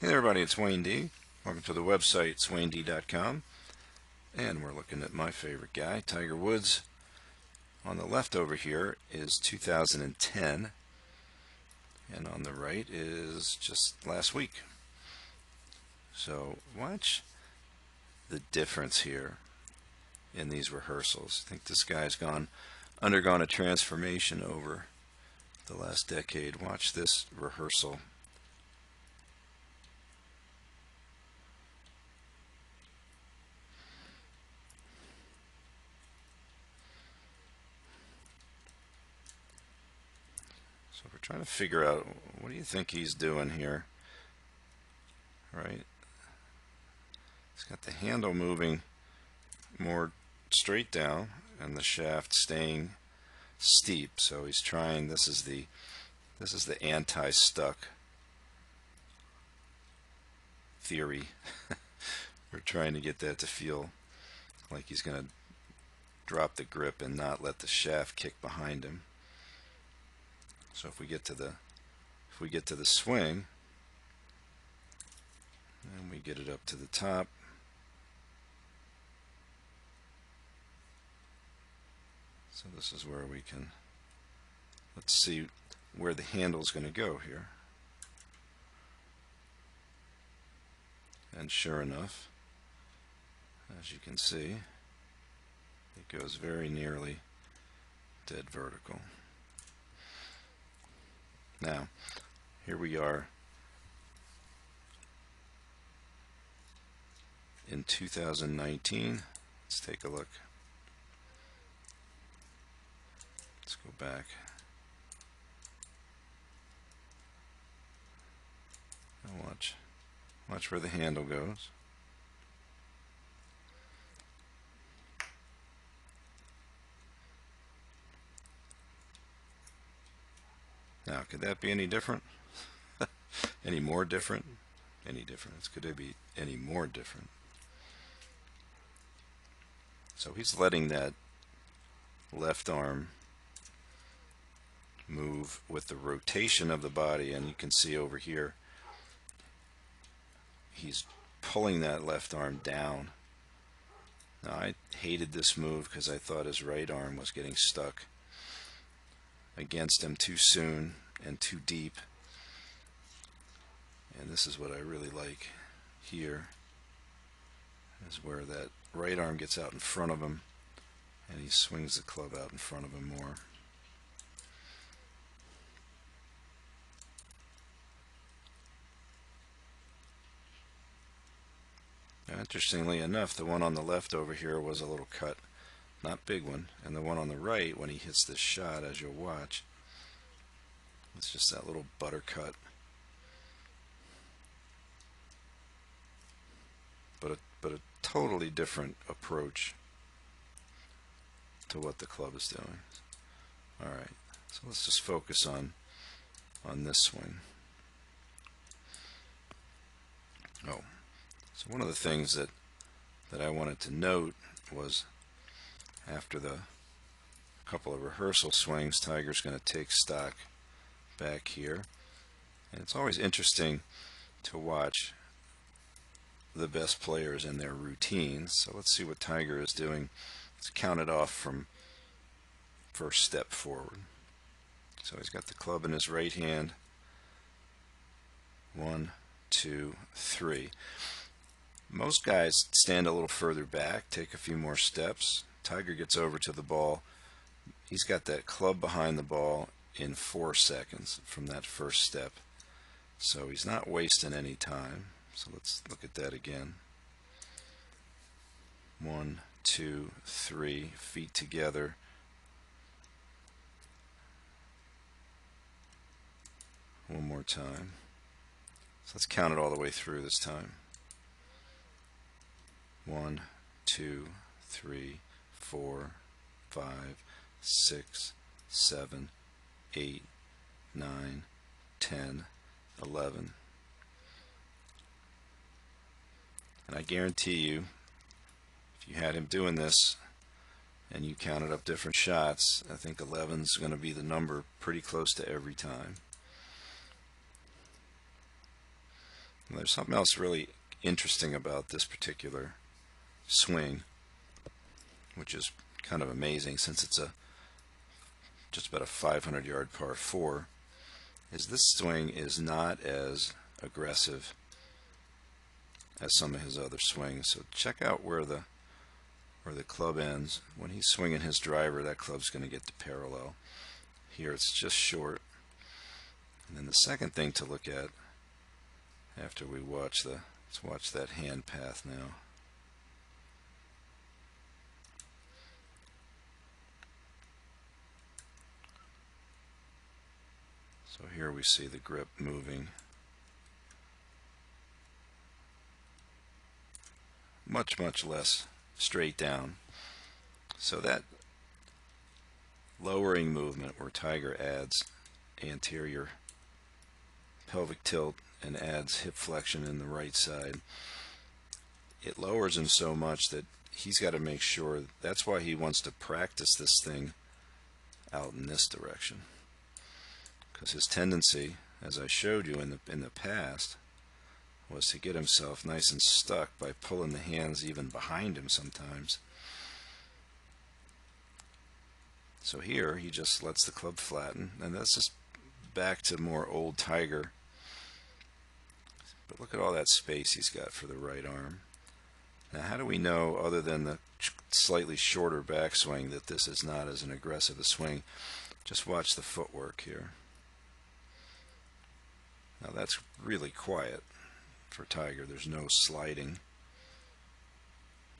Hey there everybody, it's Wayne D. Welcome to the website, swained.com. And we're looking at my favorite guy, Tiger Woods. On the left over here is 2010, and on the right is just last week. So watch the difference here in these rehearsals. I think this guy's undergone a transformation over the last decade. Watch this rehearsal. So we're trying to figure out, what do you think he's doing here? Right? He's got the handle moving more straight down and the shaft staying steep. So he's trying, this is the anti-stuck theory. We're trying to get that to feel like he's going to drop the grip and not let the shaft kick behind him. So if we get to the swing and we get it up to the top, so this is where we can, let's see where the handle's going to go here. And sure enough, as you can see, it goes very nearly dead vertical. Now, here we are in 2019. Let's take a look. Let's go back. Now watch where the handle goes. Now, could that be any different? Any more different? Any different? Could it be any more different? So he's letting that left arm move with the rotation of the body, and you can see over here he's pulling that left arm down. Now, I hated this move because I thought his right arm was getting stuck against him too soon and too deep. And this is what I really like here, is where that right arm gets out in front of him and he swings the club out in front of him more. Now, interestingly enough, the one on the left over here was a little cut, not big one, and the one on the right, when he hits this shot, as you'll watch, it's just that little buttercut. But a totally different approach to what the club is doing. Alright, so let's just focus on this swing. Oh, so one of the things that I wanted to note was, after the couple of rehearsal swings, Tiger's going to take stock back here. And it's always interesting to watch the best players in their routines. So let's see what Tiger is doing. Let's count it off from first step forward. So he's got the club in his right hand. 1, 2, 3. Most guys stand a little further back, take a few more steps. Tiger gets over to the ball. He's got that club behind the ball in 4 seconds from that first step. So he's not wasting any time. So let's look at that again. 1, 2, 3, feet together. One more time. So let's count it all the way through this time. 1, 2, 3, 4, 5, 6, 7, 8, 9, 10, 11. And I guarantee you, if you had him doing this and you counted up different shots, I think 11 is going to be the number pretty close to every time. And there's something else really interesting about this particular swing, which is kind of amazing since it's just about a 500-yard par 4, is this swing is not as aggressive as some of his other swings. So check out where the club ends. When he's swinging his driver, that club's going to get to parallel. Here it's just short. And then the second thing to look at after we watch let's watch that hand path now. So here we see the grip moving much less straight down. So that lowering movement where Tiger adds anterior pelvic tilt and adds hip flexion in the right side, it lowers him so much that he's got to make sure. That's why he wants to practice this thing out in this direction, because his tendency, as I showed you in the past, was to get himself nice and stuck by pulling the hands even behind him sometimes. So here he just lets the club flatten, and that's just back to more old Tiger. But look at all that space he's got for the right arm. Now how do we know, other than the slightly shorter backswing, that this is not as an aggressive a swing? Just watch the footwork here. Now that's really quiet for Tiger. There's no sliding.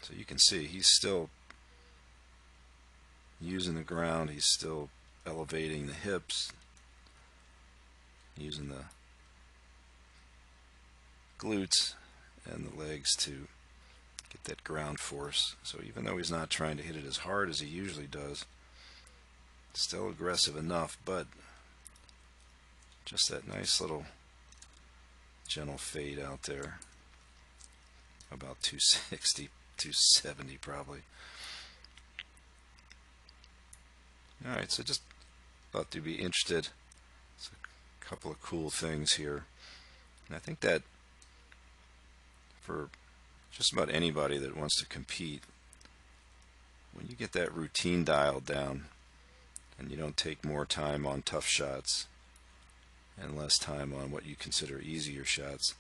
So you can see he's still using the ground. He's still elevating the hips, using the glutes and the legs to get that ground force. So even though he's not trying to hit it as hard as he usually does, still aggressive enough, but just that nice little gentle fade out there, about 260, 270 probably. Alright, so just thought to be interested. It's a couple of cool things here. And I think that for just about anybody that wants to compete, when you get that routine dialed down and you don't take more time on tough shots and less time on what you consider easier shots,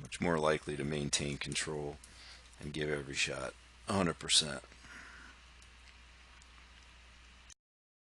much more likely to maintain control and give every shot 100%.